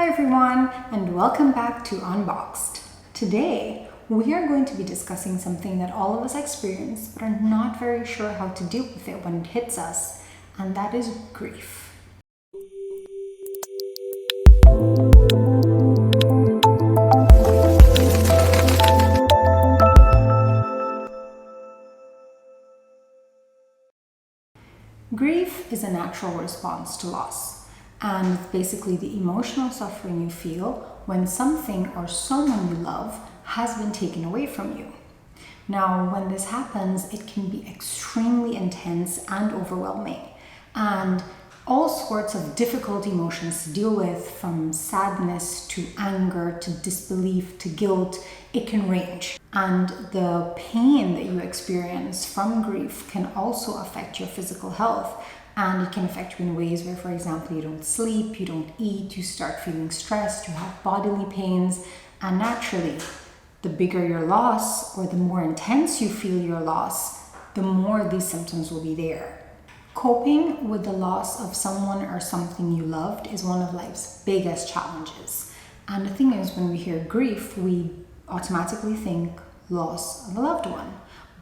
Hi everyone, and welcome back to Unboxed. Today, we are going to be discussing something that all of us experience but are not very sure how to deal with it when it hits us, and that is grief. Grief is a natural response to loss, and it's basically the emotional suffering you feel when something or someone you love has been taken away from you. Now, when this happens, it can be extremely intense and overwhelming, and all sorts of difficult emotions to deal with, from sadness to anger to disbelief to guilt. It can range, and the pain that you experience from grief can also affect your physical health, and it can affect you in ways where, for example, you don't sleep, you don't eat, you start feeling stressed, you have bodily pains, and naturally, the bigger your loss or the more intense you feel your loss, the more these symptoms will be there. Coping with the loss of someone or something you loved is one of life's biggest challenges. And the thing is, when we hear grief, we automatically think loss of a loved one.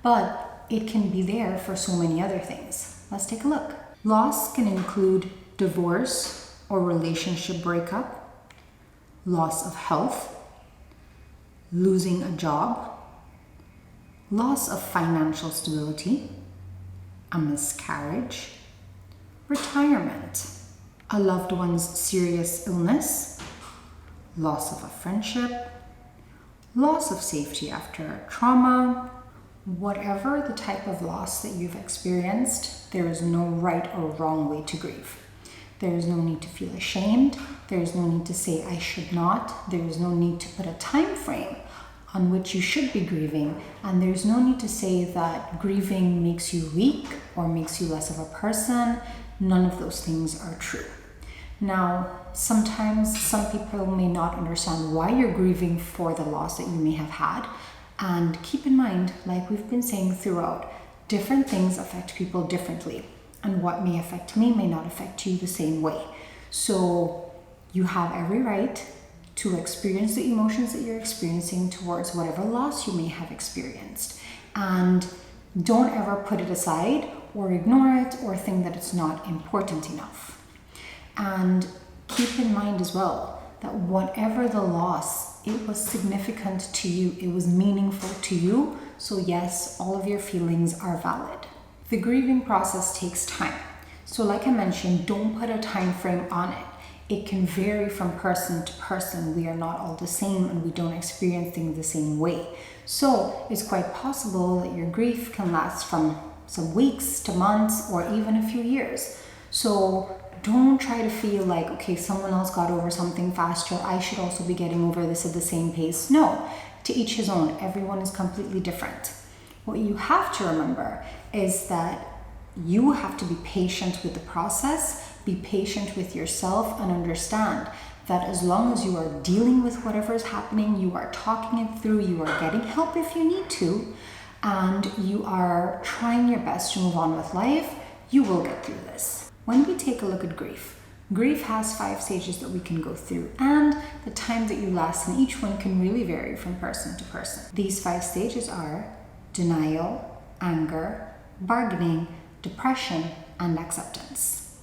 But it can be there for so many other things. Let's take a look. Loss can include divorce or relationship breakup, loss of health, losing a job, loss of financial stability, a miscarriage, retirement, a loved one's serious illness, loss of a friendship, loss of safety after trauma. Whatever the type of loss that you've experienced, there is no right or wrong way to grieve. There is no need to feel ashamed. There is no need to say, I should not. There is no need to put a time frame on which you should be grieving. And there's no need to say that grieving makes you weak or makes you less of a person. None of those things are true. Now, sometimes some people may not understand why you're grieving for the loss that you may have had. And keep in mind, like we've been saying throughout, different things affect people differently. And what may affect me may not affect you the same way. So you have every right to experience the emotions that you're experiencing towards whatever loss you may have experienced. And don't ever put it aside or ignore it or think that it's not important enough. And keep in mind as well that whatever the loss, it was significant to you, it was meaningful to you. So yes, all of your feelings are valid. The grieving process takes time. So like I mentioned, don't put a time frame on it. It can vary from person to person. We are not all the same and we don't experience things the same way. So it's quite possible that your grief can last from some weeks to months or even a few years. So don't try to feel like, okay, someone else got over something faster, I should also be getting over this at the same pace. No, to each his own. Everyone is completely different. What you have to remember is that you have to be patient with the process, be patient with yourself, and understand that as long as you are dealing with whatever is happening, you are talking it through, you are getting help if you need to, and you are trying your best to move on with life, you will get through this. When we take a look at grief, grief has 5 stages that we can go through, and the time that you last in each one can really vary from person to person. These 5 stages are denial, anger, bargaining, depression, and acceptance.